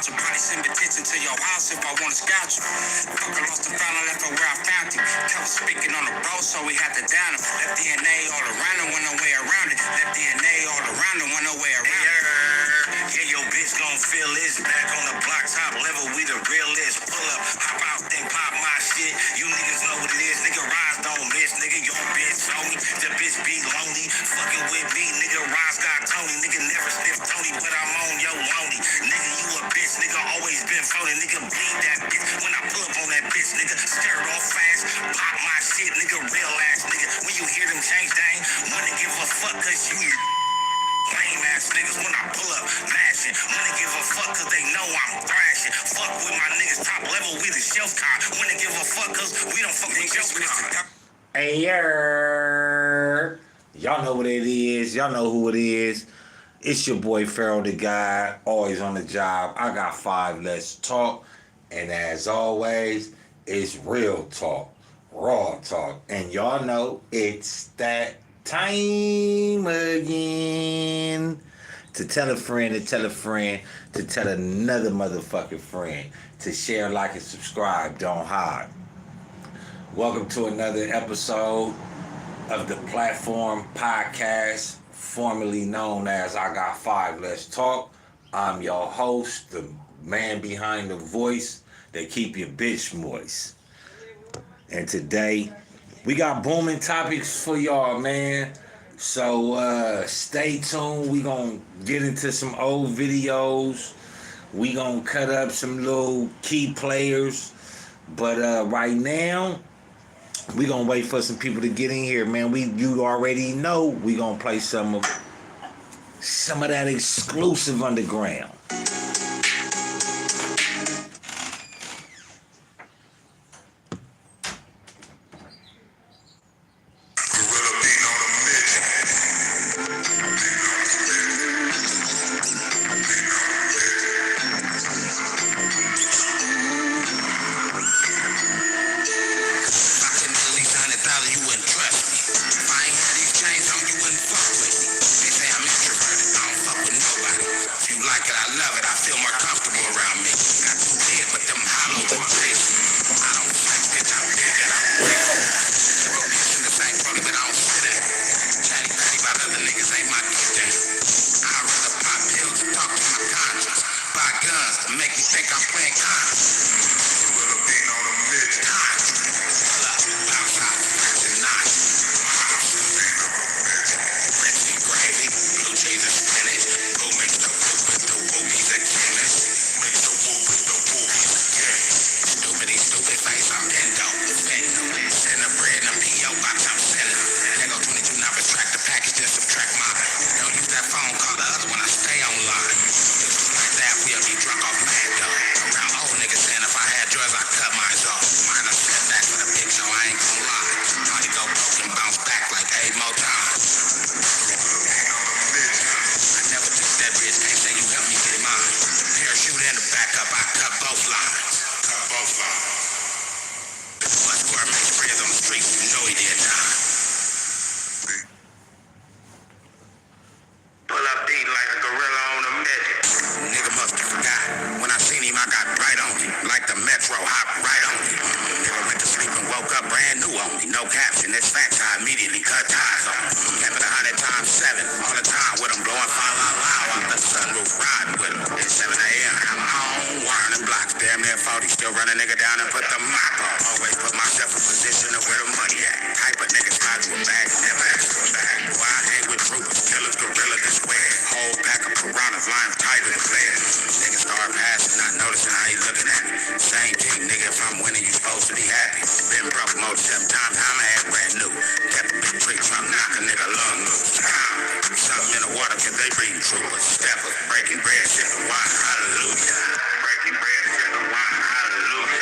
voucher. Probably send petition to your house if I want to scout you. Fuck, I lost the file, I left her where I found you. Kept speaking on the bro, so we had to down him. Left DNA all around him, went no way around it. Left DNA all around him, went no way around it. Yeah, your bitch gon' feel this. Back on the block, top level, we the realest. Pull up, hop out, then pop my shit. You niggas know what it is. Nigga, rise don't miss. Nigga, your bitch on me. The bitch be lonely. Fucking with me. Nigga, rise got Tony. Nigga, never sniff Tony, but I'm on your lonely. Nigga, you a bitch. Nigga, always been phony. Nigga, bleed that bitch. When I pull up on that bitch, nigga, stir off fast. Pop my shit, nigga, real ass nigga. When you hear them change, they ain't wanna give a fuck, cause you lame ass niggas when I pull up, mashing. Wanna give a fuck cause they know I'm thrashing. Fuck with my niggas top level, we the shelf car. Wanna give a fuck cause we don't fuck with shelf car. Hey, y'all know what it is. Y'all know who it is. It's your boy Pharaoh the Guy, always on the job. I got 5, let's talk. And as always, it's real talk, raw talk. And y'all know it's that time again to tell a friend, to tell a friend, to tell another motherfucking friend, to share, like, and subscribe. Don't hide. Welcome to another episode of the Platform Podcast, formerly known as I Got 5, Let's Talk. I'm your host, the man behind the voice that keep your bitch moist. And today, we got booming topics for y'all, man. So stay tuned. We gonna get into some old videos. We gonna cut up some little key players. But right now, we gonna wait for some people to get in here, man. You already know we gonna play some of that exclusive underground. Still run a nigga down and put the mop on. Always put myself in position of where the money at. Type of niggas slide to a bag, never ask for a bag. Boy, I hang with troopers, killers, gorillas, and square. Whole pack of piranhas lying tight in the bed. Niggas start passing, not noticing how you looking at me. Same thing, nigga, if I'm winning, you supposed to be happy. Been broke more 7 times, how my ass brand new. Kept a big trick, trying to knock a nigga lung loose. Something in the water, cause they breeding troopers. Steppers, breaking bread, sipping wine, hallelujah. Breaking bread, sipping wine, hallelujah.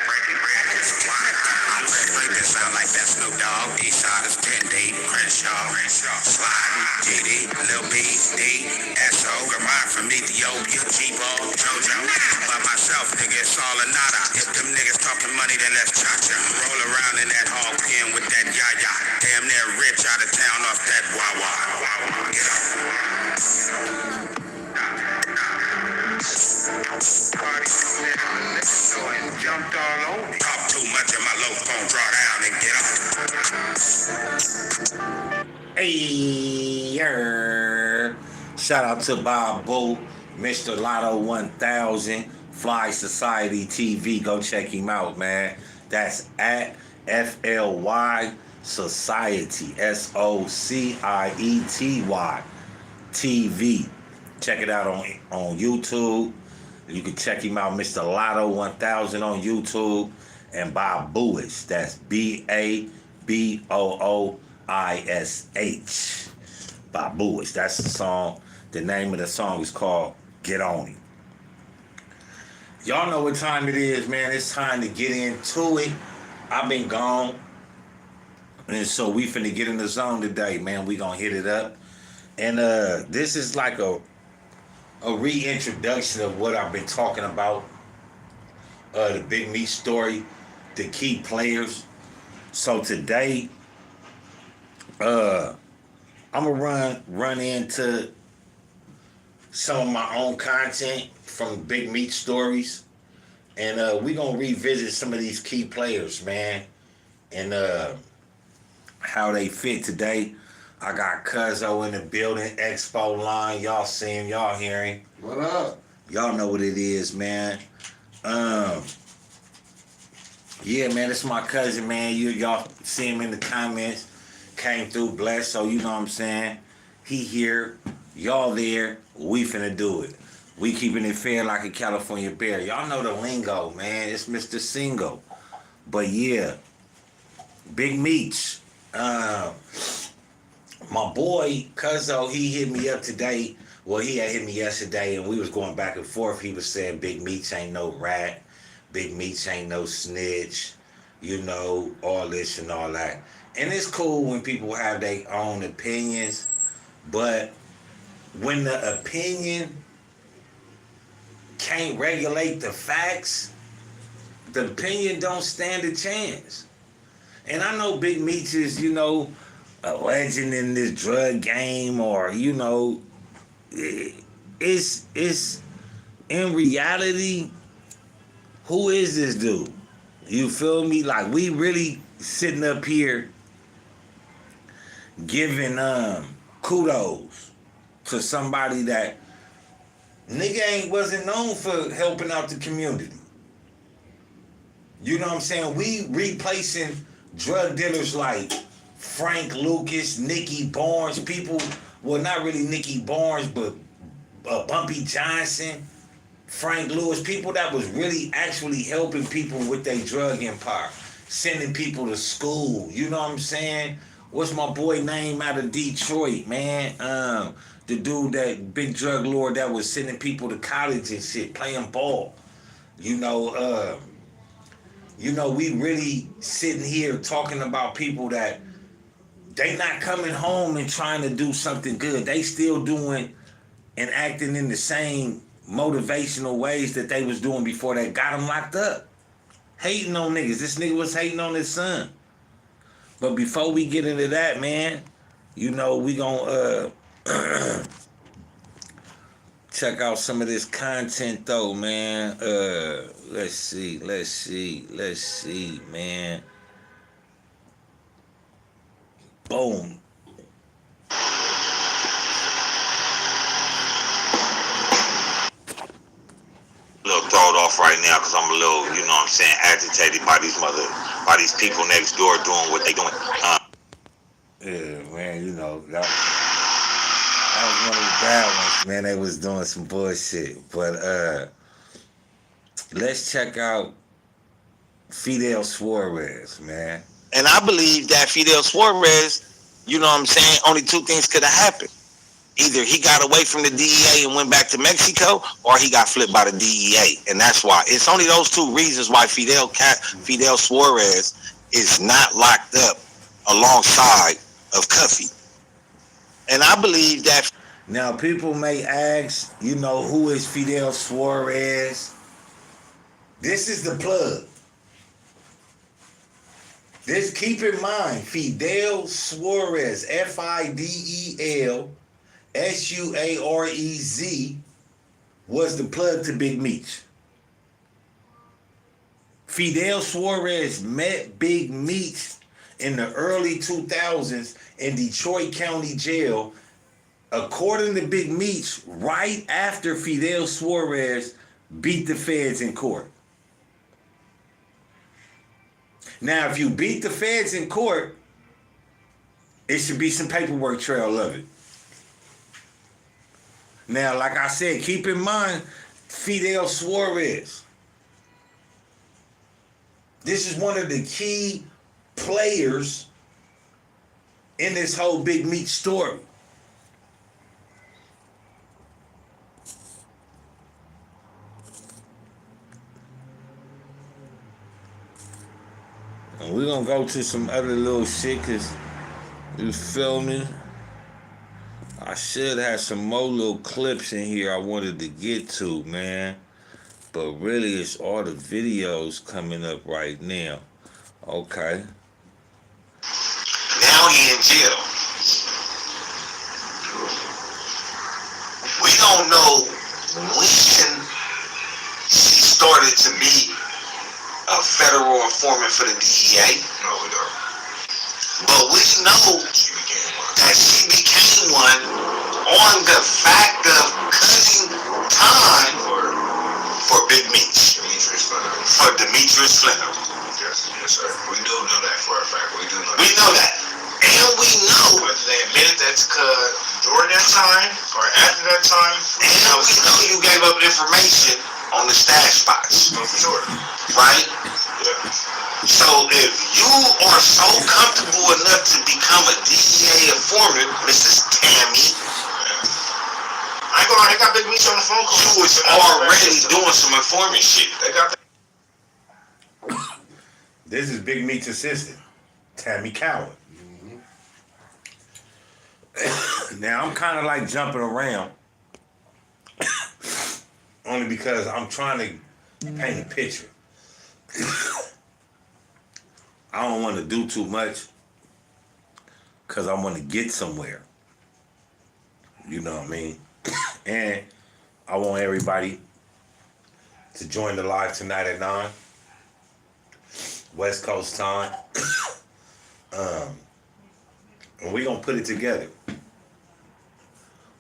Breaking bread, sipping wine, hallelujah. Break this sound like that Snoop Dogg. Eastside is 10 deep, Crenshaw, Slide, GD, Lil B, D, S.O. Remind from Ethiopia, G-Ball, JoJo. By myself, nigga, it's all or nada. If them niggas talking money, then let's cha-cha. Roll around in that hog pen with that yaya. Damn near rich out of town off that wah-wah. Get up. Shout out to Bob Boo, Mr. Lotto 1000, Fly Society TV. Go check him out, man. That's at FLY Society, SOCIETY TV. Check it out on YouTube. You can check him out, Mr. Lotto 1000 on YouTube. And Bob Booish. That's BABOOISH. Bob Booish. That's the song. The name of the song is called Get On It. Y'all know what time it is, man. It's time to get into it. I've been gone. And so we finna get in the zone today, man. We gonna hit it up. And this is like a reintroduction of what I've been talking about. The Big Meech story, the key players. So today, I'm gonna run into some of my own content from Big Meech stories, and we gonna revisit some of these key players, man, and how they fit today. I got Cuzzo in the building, Expo line. Y'all see him, y'all hear him. What up? Y'all know what it is, man. Yeah, man, it's my cousin, man. Y'all see him in the comments. Came through blessed, so you know what I'm saying. He here, y'all there. We finna do it. We keeping it fair like a California bear. Y'all know the lingo, man. It's Mr. Single. But yeah, Big Meech. My boy Cuzzo, he hit me up today. Well, he had hit me yesterday, and we was going back and forth. He was saying Big Meech ain't no rat. Big Meech ain't no snitch. You know, all this and all that. And it's cool when people have their own opinions, but when the opinion can't regulate the facts, the opinion don't stand a chance. And I know Big Meech is, you know, a legend in this drug game, or, you know, it's in reality, who is this dude? You feel me? Like, we really sitting up here giving kudos to somebody that wasn't known for helping out the community. You know what I'm saying? We replacing drug dealers like Frank Lucas, Nicky Barnes, people, well, not really Nicky Barnes, but Bumpy Johnson, Frank Lewis, people that was really actually helping people with their drug empire, sending people to school. You know what I'm saying? What's my boy name out of Detroit, man? The dude, that big drug lord that was sending people to college and shit, playing ball. You know, we really sitting here talking about people that they not coming home and trying to do something good. They still doing and acting in the same motivational ways that they was doing before they got them locked up. Hating on niggas. This nigga was hating on his son. But before we get into that, man, you know, we gonna check out some of this content though, man. Let's see, man. Boom. Little thrown off right now because I'm a little, you know what I'm saying, agitated by these people next door doing what they doing. Yeah, man, you know, that was one of the bad ones, man. They was doing some bullshit. But let's check out Fidel Suarez, man. And I believe that Fidel Suarez, you know what I'm saying, only two things could have happened. Either he got away from the DEA and went back to Mexico, or he got flipped by the DEA. And that's why. It's only those two reasons why Fidel Suarez is not locked up alongside of Cuffy. And I believe that. Now, people may ask, you know, who is Fidel Suarez? This is the plug. This, keep in mind, Fidel Suarez, FIDEL SUAREZ, was the plug to Big Meech. Fidel Suarez met Big Meech in the early 2000s in Detroit County Jail according to Big Meech, right after Fidel Suarez beat the feds in court. Now, if you beat the feds in court, it should be some paperwork trail of it. Now, like I said, keep in mind, Fidel Suarez. This is one of the key players in this whole Big Meech story. And we're gonna go to some other little shit, cause you feel me? I should have some more little clips in here I wanted to get to, man. But really, it's all the videos coming up right now. Okay. Now he in jail. We don't know when she started to be a federal informant for the DEA. No, we don't. But we know that she became one on the fact of cutting time for Big Meech. For Demetrius Flannery. Yes, yes, sir. We do know that for a fact. We do know that. We know that. And we know whether they admitted that to cut during that time or after that time. And we know you gave up information on the stash spots. Oh, for sure. Right? Yeah. So if you are so comfortable enough to become a DEA informant, Mrs. Tammy, I ain't gonna lie, they got Big Meech on the phone call. You was already doing some informant shit. They got. This is Big Meech's assistant, Tammy Cowan. Now I'm kind of like jumping around, only because I'm trying to paint a picture. I don't want to do too much because I want to get somewhere. You know what I mean? And I want everybody to join the live tonight at 9 West Coast time. And we're going to put it together.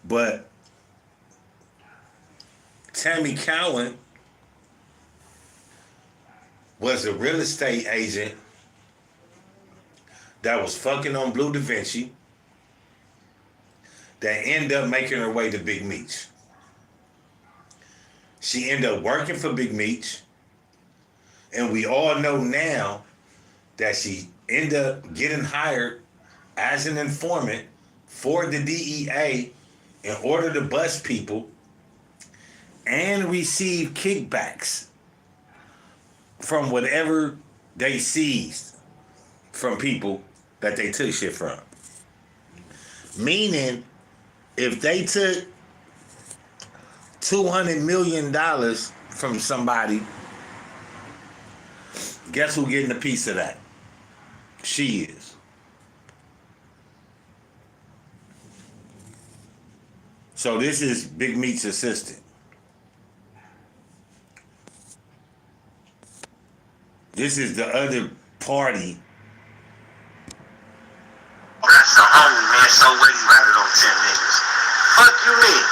But Tammy Cowan was a real estate agent that was fucking on Blue Da Vinci that ended up making her way to Big Meech. She ended up working for Big Meech, and we all know now that she ended up getting hired as an informant for the DEA in order to bust people and receive kickbacks from whatever they seized from people that they took shit from. Meaning, if they took $200 million from somebody, guess who getting a piece of that? She is. So this is Big Meech's assistant. This is the other party. That's a homie, man. So what you rather on 10 niggas? Fuck you mean?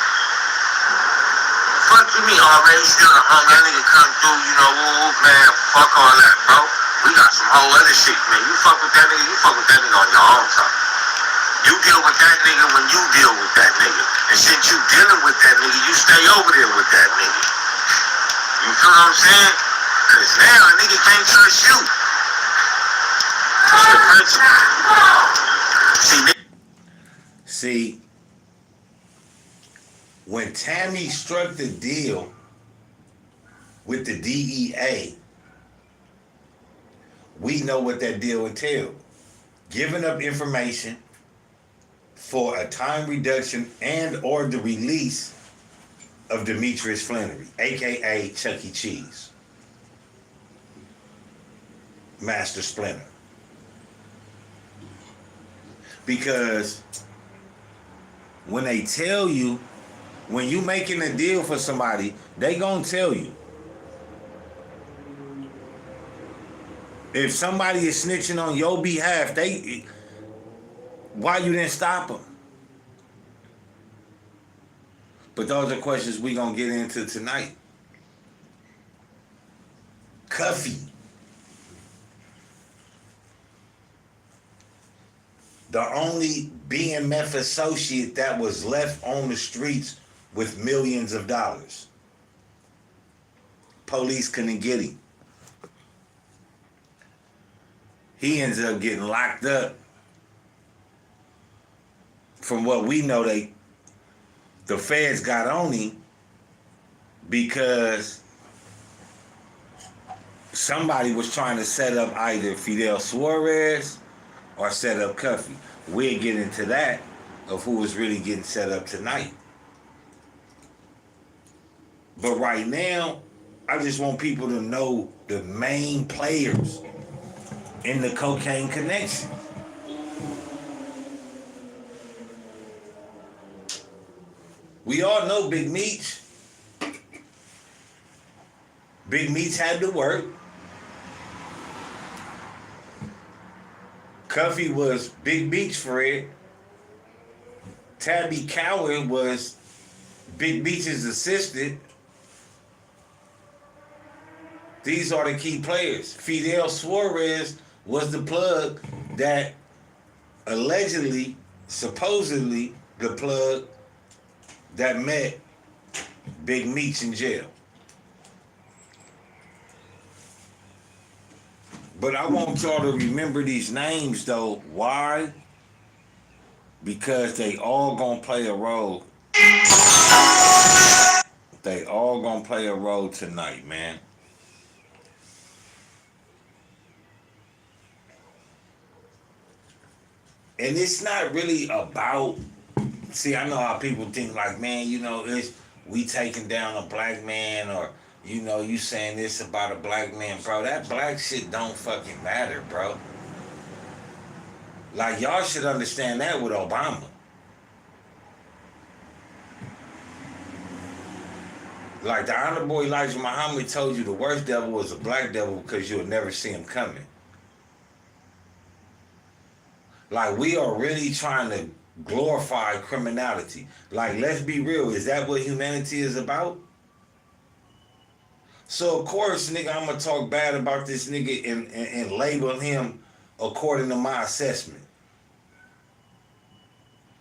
Fuck you mean? Already still a homie. That nigga come through, you know, woo, man. Fuck all that, bro. We got some whole other shit, man. You fuck with that nigga, you fuck with that nigga on your own time. You deal with that nigga when you deal with that nigga. And since you dealing with that nigga, you stay over there with that nigga. You feel what I'm saying? Cause now a nigga can't trust you. That's the principle. See, when Tammy struck the deal with the DEA, we know what that deal entailed. Giving up information for a time reduction and or the release of Demetrius Flannery, a.k.a. Chuck E. Cheese, Master Splinter. Because when they tell you, when you making a deal for somebody, they gonna tell you. If somebody is snitching on your behalf, why you didn't stop them? But those are questions we gonna get into tonight. Cuffy. The only BMF associate that was left on the streets with millions of dollars. Police couldn't get him. He ends up getting locked up. From what we know, the feds got on him because somebody was trying to set up either Fidel Suarez or set up Cuffy. We'll get into that of who was really getting set up tonight. But right now, I just want people to know the main players in the cocaine connection. We all know Big Meech. Big Meech had to work. Cuffy was Big Meech Fred. Tabby Cowan was Big Meech's assistant. These are the key players. Fidel Suarez was the plug that allegedly, supposedly, the plug that met Big Meech in jail. But I want y'all to remember these names though. Why? Because they all gonna play a role. They all gonna play a role tonight, man. And it's not really about, see, I know how people think like, man, you know, it's we taking down a black man, or, you know, you saying this about a black man, bro. That black shit don't fucking matter, bro. Like, y'all should understand that with Obama. Like, the Honorable Elijah Muhammad told you the worst devil was a black devil because you'll never see him coming. Like, we are really trying to glorify criminality. Like, let's be real. Is that what humanity is about? So, of course, nigga, I'm going to talk bad about this nigga and label him according to my assessment.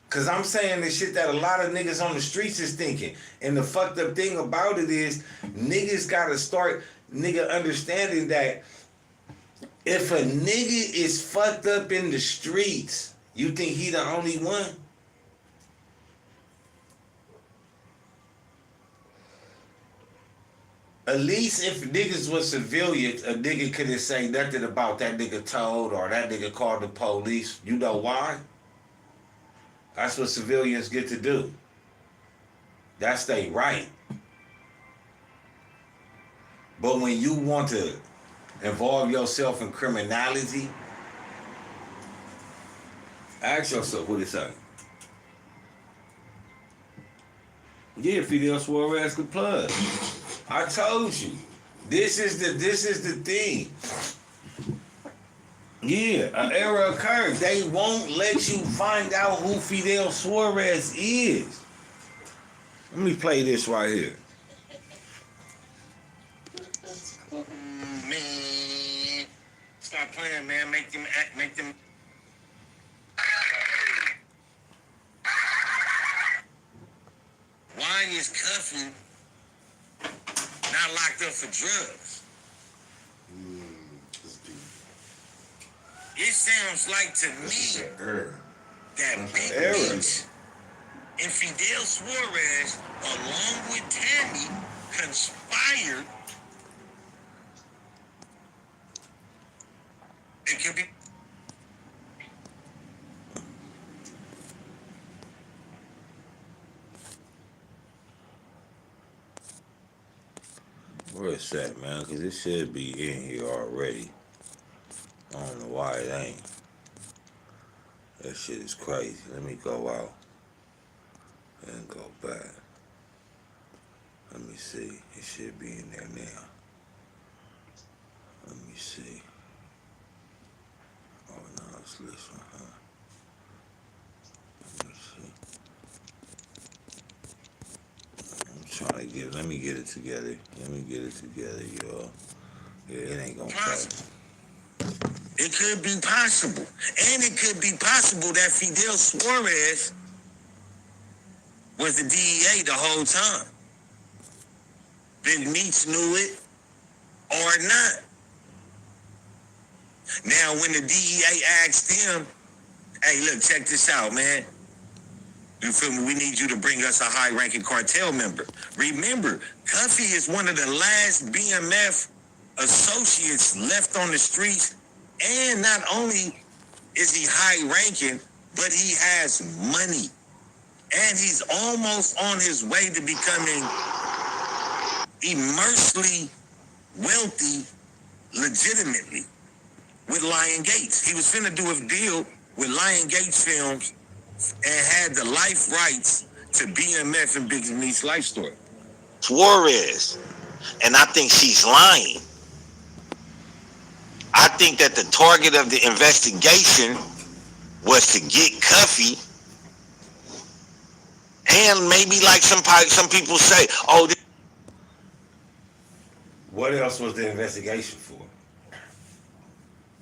Because I'm saying the shit that a lot of niggas on the streets is thinking. And the fucked up thing about it is niggas got to start, understanding that if a nigga is fucked up in the streets, you think he the only one? At least if niggas was civilians, a nigga couldn't say nothing about that nigga told or that nigga called the police. You know why? That's what civilians get to do. That's their right. But when you want to involve yourself in criminality, ask yourself what it's saying. Yeah, Fidel Suarez could plug. I told you. This is the thing. Yeah, an era occurred. They won't let you find out who Fidel Suarez is. Let me play this right here. Man, stop playing, man. Make them act. Make them. Why is Cuffy not locked up for drugs? It sounds like to me that Big Meech and Fidel Suarez, along with Tammy, conspired. It could be. Where it's at, man? Because it should be in here already. I don't know why it ain't. That shit is crazy. Let me go out and go back. Let me see. It should be in there now. Let me see. Oh, no, it's this one, huh? Let me see. trying to let me get it together. Y'all. Yeah, it ain't gonna pass. It could be possible. And it could be possible that Fidel Suarez was the DEA the whole time. Big Meech knew it or not. Now, when the DEA asked him, hey, look, check this out, man. You feel me? We need you to bring us a high-ranking cartel member. Remember, Cuffy is one of the last BMF associates left on the streets. And not only is he high-ranking, but he has money. And he's almost on his way to becoming immensely wealthy legitimately with Lion Gates. He was finna do a deal with Lion Gates Films and had the life rights to BMF and Big Meech's life story. Suarez. And I think she's lying. I think that the target of the investigation was to get Cuffy. And maybe like some people say, oh, what else was the investigation for?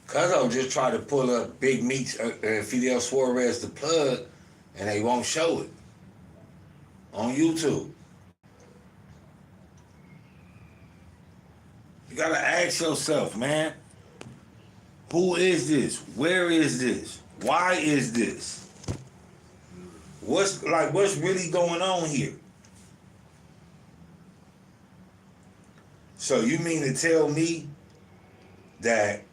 Cuzzo just tried to pull up Big Meech and Fidel Suarez the plug, and they won't show it on YouTube. You gotta ask yourself, man, who is this? Where is this? Why is this? What's really going on here? So you mean to tell me that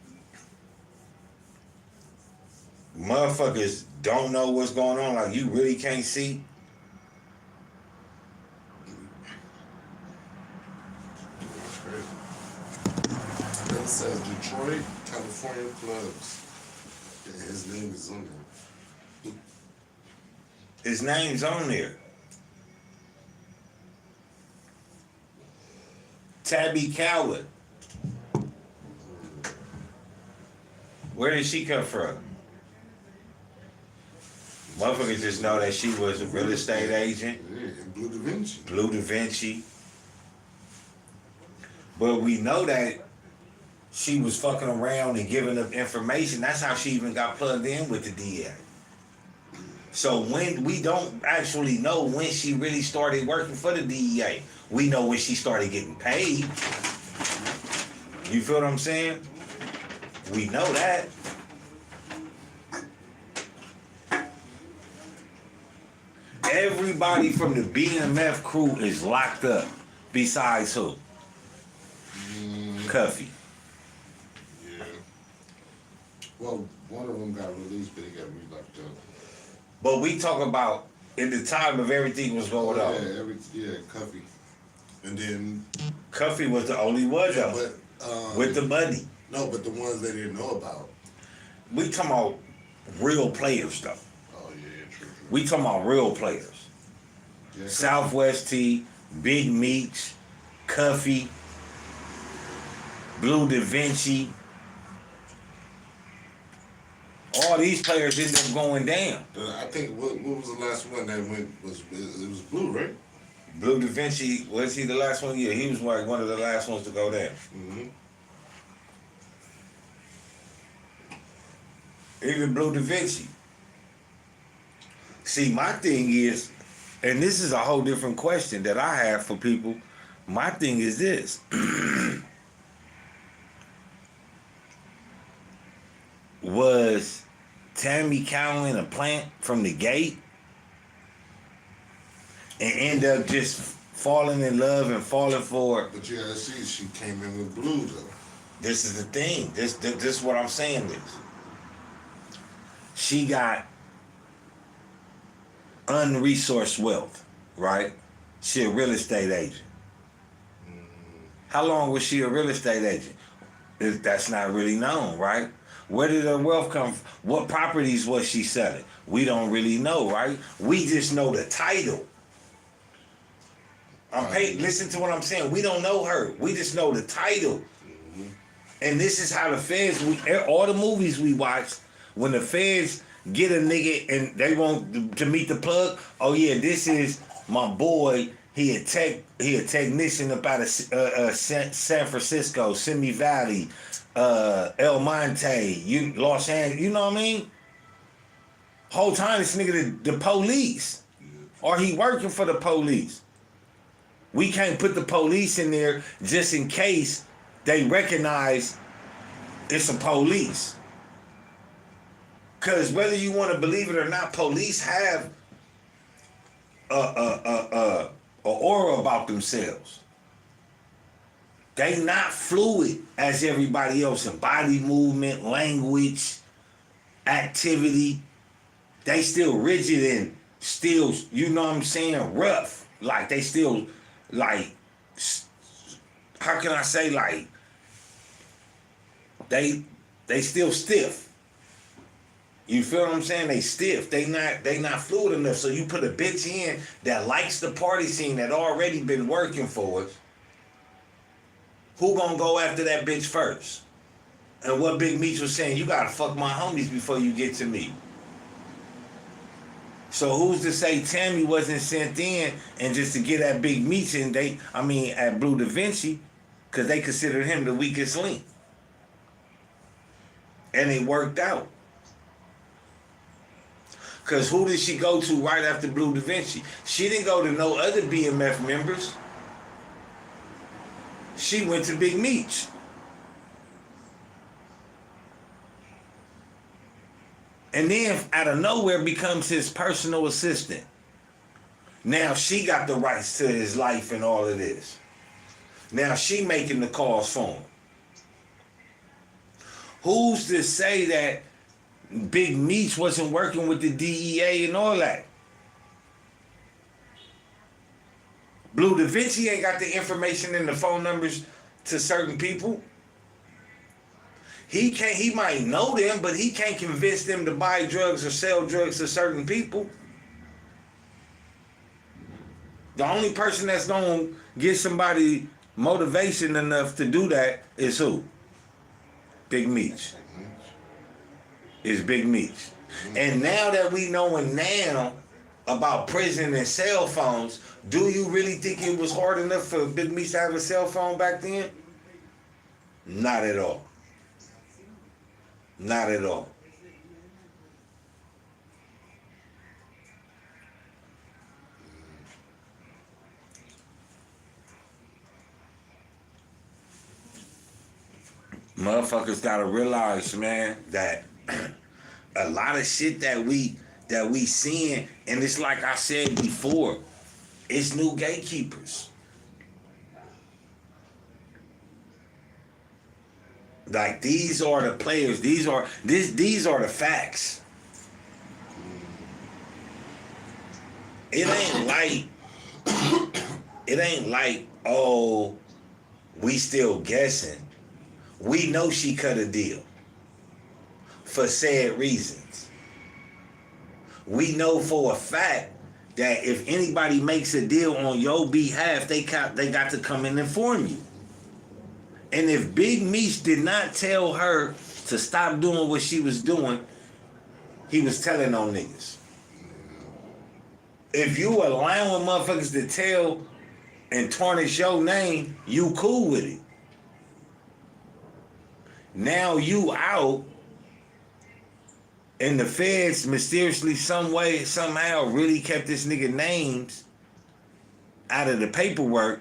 motherfuckers don't know what's going on? Like, you really can't see? It says Detroit, California plugs. Yeah, his name is on there. His name's on there. Tabby Coward. Where did she come from? Motherfuckers just know that she was a real estate agent. Yeah, and Blue Da Vinci. Blue Da Vinci. But we know that she was fucking around and giving up information. That's how she even got plugged in with the DA. So when we don't actually know when she really started working for the DEA. We know when she started getting paid. You feel what I'm saying? We know that. Everybody from the BMF crew is locked up. Besides who? Cuffy. Yeah. Well, one of them got released, but he got re-locked up. But we talk about in the time of everything was going on. Yeah, Cuffy. And then Cuffy was the only one though. But, with the money. No, but the ones they didn't know about. We talking about real players though. Oh yeah, true. We talking about real players. Yeah, Southwest T, Big Meech, Cuffy, Blue Da Vinci. All these players ended up going down. I think what was the last one that went it was Blue, right? Blue Da Vinci, was he the last one? Yeah, he was like one of the last ones to go down. Mm-hmm. Even Blue Da Vinci. See, my thing is, and this is a whole different question that I have for people. My thing is this. Was Tammy Cowan a plant from the gate and end up just falling in love and falling for? But you gotta see, she came in with Blue though. This is the thing. This is what I'm saying is. She got unresourced wealth, right? She a real estate agent. How long was she a real estate agent? That's not really known, right? Where did her wealth come from? What properties was she selling? We don't really know, right? We just know the title. Listen to what I'm saying. We don't know her. We just know the title. Mm-hmm. And this is how the feds, all the movies we watch, when the feds get a nigga and they want to meet the plug, oh yeah, this is my boy. He a technician up out of San Francisco, Simi Valley, El Monte, Los Angeles. You know what I mean? Whole time this nigga the police, or he working for the police. We can't put the police in there just in case they recognize it's a police. Cause whether you want to believe it or not, police have a aura about themselves. They not fluid as everybody else in body movement, language, activity. They still rigid and still, you know what I'm saying, rough. Like they still, like, how can I say, like, they still stiff. You feel what I'm saying? They stiff. They not fluid enough. So you put a bitch in that likes the party scene that already been working for us. Who gonna go after that bitch first? And what Big Meech was saying, you gotta fuck my homies before you get to me. So who's to say Tammy wasn't sent in and just to get at Big Meech and at Blue Da Vinci, because they considered him the weakest link. And it worked out. Because who did she go to right after Blue Da Vinci? She didn't go to no other BMF members. She went to Big Meech. And then out of nowhere becomes his personal assistant. Now she got the rights to his life and all of this. Now she making the calls for him. Who's to say that Big Meech wasn't working with the DEA and all that? Blue Da Vinci ain't got the information and the phone numbers to certain people. He might know them, but he can't convince them to buy drugs or sell drugs to certain people. The only person that's gonna get somebody motivation enough to do that is who? Big Meech. Is Big Meech. And now that we knowing now about prison and cell phones, do you really think it was hard enough for Big Meech to have a cell phone back then? Not at all. Not at all. Motherfuckers gotta realize, man, that a lot of shit that we seeing, and it's like I said before, it's new gatekeepers. Like these are the players. These are the facts. It ain't like, oh, we still guessing. We know she cut a deal for said reasons. We know for a fact that if anybody makes a deal on your behalf, they got to come and inform you. And if Big Meech did not tell her to stop doing what she was doing, he was telling on niggas. If you allowing motherfuckers to tell and tarnish your name, you cool with it. Now you out, and the feds mysteriously, some way, somehow really kept this nigga names out of the paperwork.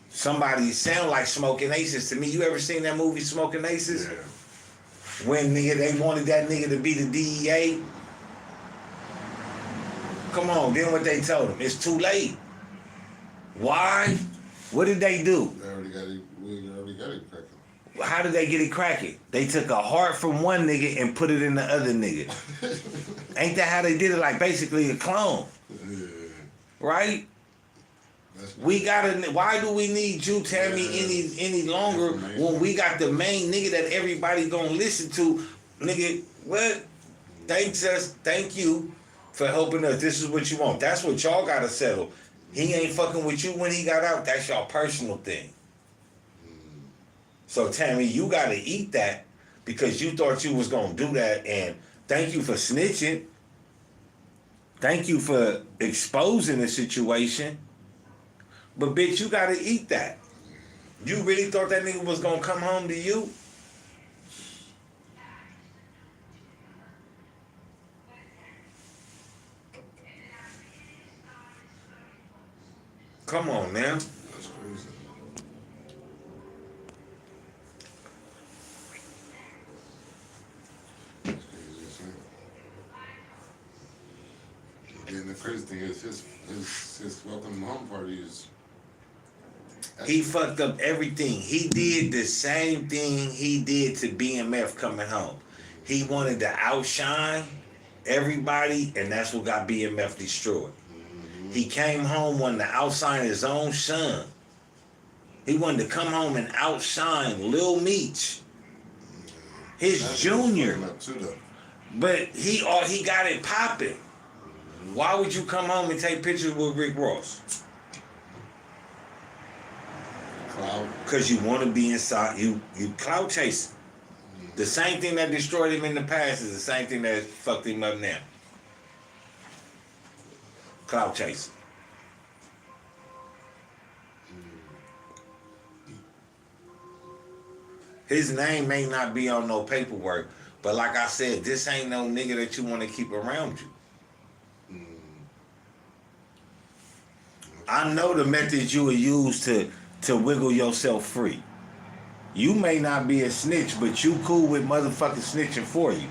Somebody sound like Smoking Aces to me. You ever seen that movie Smoking Aces? Yeah. When they wanted that nigga to be the DEA. Come on, then what they told him? It's too late. Why? What did they do? We already got it cracking. How did they get it cracking? They took a heart from one nigga and put it in the other nigga. Ain't that how they did it? Like basically a clone. Yeah. Right? Why do we need you, Tammy, any longer when we got the main nigga that everybody gonna listen to? Nigga, what? Thank you for helping us. This is what you want. That's what y'all gotta settle. He ain't fucking with you when he got out. That's y'all personal thing. So Tammy, you gotta eat that because you thought you was gonna do that, and thank you for snitching. Thank you for exposing the situation. But bitch, you gotta eat that. You really thought that nigga was gonna come home to you? Come on now. That's crazy. That's crazy as hell. And the crazy thing is, his welcome home party is. He fucked up everything. He did the same thing he did to BMF coming home. He wanted to outshine everybody, and that's what got BMF destroyed. He came home wanting to outshine his own son. He wanted to come home and outshine Lil Meech, his That's junior. fucking up too, though. But he got it popping. Why would you come home and take pictures with Rick Ross? Cloud. Because you want to be inside. You clout chasing. The same thing that destroyed him in the past is the same thing that fucked him up now. Clout chasing. His name may not be on no paperwork, but like I said, this ain't no nigga that you want to keep around you. I know the methods you will use to wiggle yourself free. You may not be a snitch, but you cool with motherfucking snitching for you.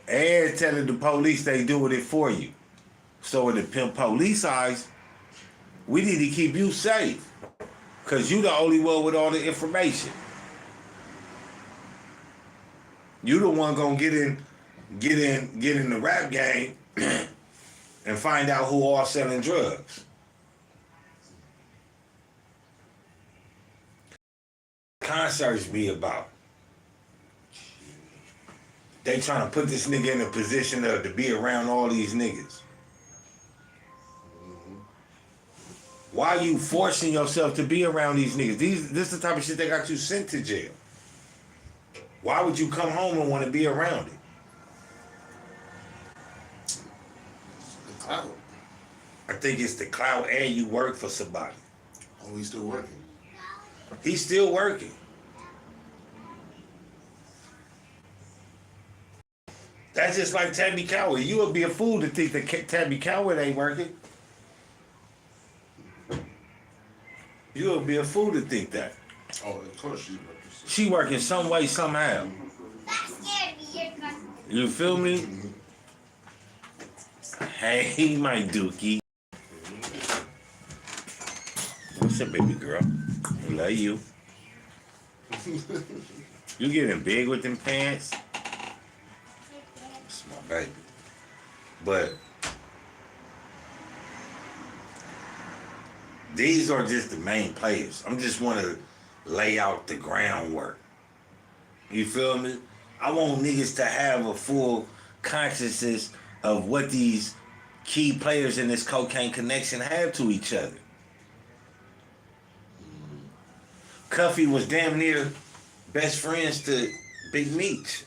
And telling the police they doing it for you. So in the pimp police eyes, we need to keep you safe. Cause you the only one with all the information. You the one gonna get in the rap game and find out who all selling drugs. Concerts be about. They trying to put this nigga in a position to be around all these niggas. Why are you forcing yourself to be around these niggas? This is the type of shit that got you sent to jail. Why would you come home and want to be around it? The cloud. I think it's the clout and you work for somebody. Oh, he's still working. He's still working. That's just like Tabby Coward. You would be a fool to think that Tabby Coward ain't working. You would be a fool to think that. Oh, of course she's working. She working some way, somehow. You feel me? Hey, my dookie. What's up, baby girl? I love you. You getting big with them pants? That's my baby. But these are just the main players. I'm just want to lay out the groundwork. You feel me? I want niggas to have a full consciousness of what these key players in this cocaine connection have to each other. Cuffy was damn near best friends to Big Meech.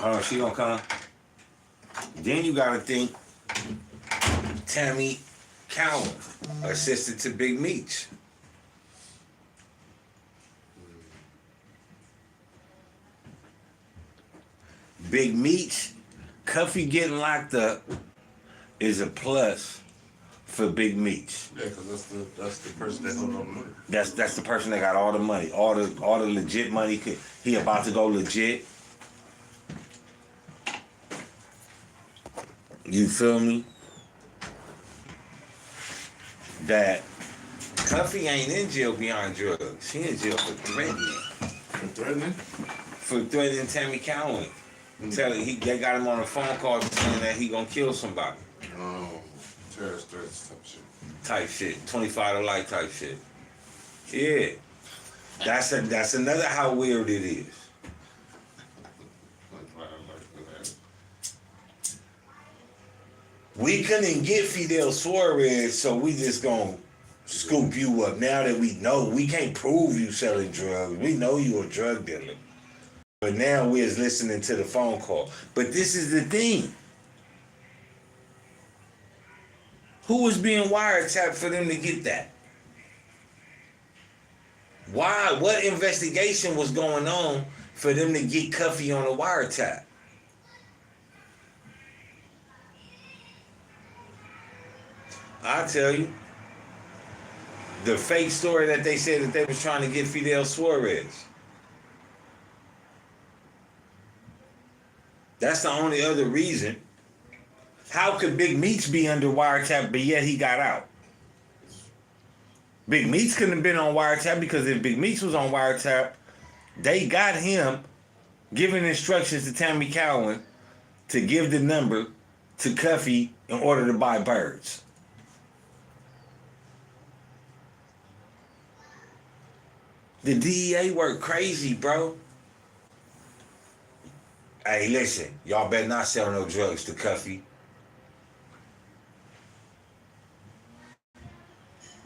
Oh, she gonna come. Then you gotta think Tammy Cowan, assistant to Big Meech. Big Meech, Cuffy getting locked up is a plus for Big Meech. Yeah, because that's the person that hold all the money. That's the person that got all the money, all the legit money. He about to go legit. You feel me? That Cuffy ain't in jail behind drugs. He in jail for threatening. For threatening? For threatening Tammy Cowan. Telling they got him on a phone call saying that he gonna kill somebody. Oh, terrorist threats Type shit. 25 to life type shit. Yeah. That's another how weird it is. We couldn't get Fidel Suarez, so we just gonna scoop you up. Now that we know, we can't prove you selling drugs. We know you a drug dealer. But now we're listening to the phone call. But this is the thing. Who was being wiretapped for them to get that? Why? What investigation was going on for them to get Cuffy on a wiretap? I'll tell you. The fake story that they said that they was trying to get Fidel Suarez. That's the only other reason. How could Big Meech be under wiretap, but yet he got out? Big Meech couldn't have been on wiretap, because if Big Meech was on wiretap, they got him giving instructions to Tammy Cowan to give the number to Cuffy in order to buy birds. The DEA work crazy, bro. Hey, listen, y'all better not sell no drugs to Cuffy.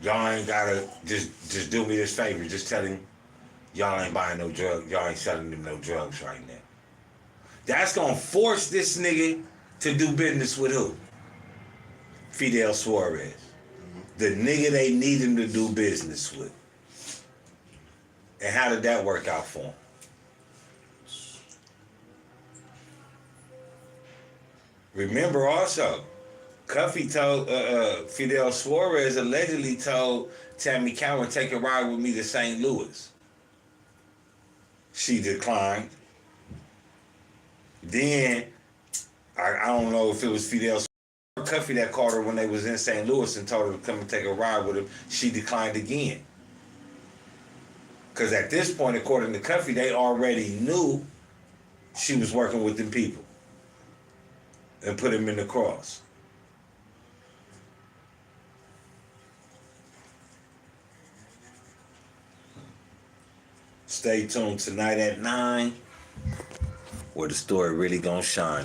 Y'all ain't gotta just do me this favor. Just tell him y'all ain't buying no drugs. Y'all ain't selling them no drugs right now. That's gonna force this nigga to do business with who? Fidel Suarez. The nigga they need him to do business with. And how did that work out for him? Remember also, Cuffy told Fidel Suarez allegedly told Tammy Cowan, take a ride with me to St. Louis. She declined. Then, I don't know if it was Fidel or Cuffy that called her when they was in St. Louis and told her to come and take a ride with him. She declined again. Because at this point, according to Cuffy, they already knew she was working with them people and put him in the cross. Stay tuned tonight at 9, where the story really gonna shine.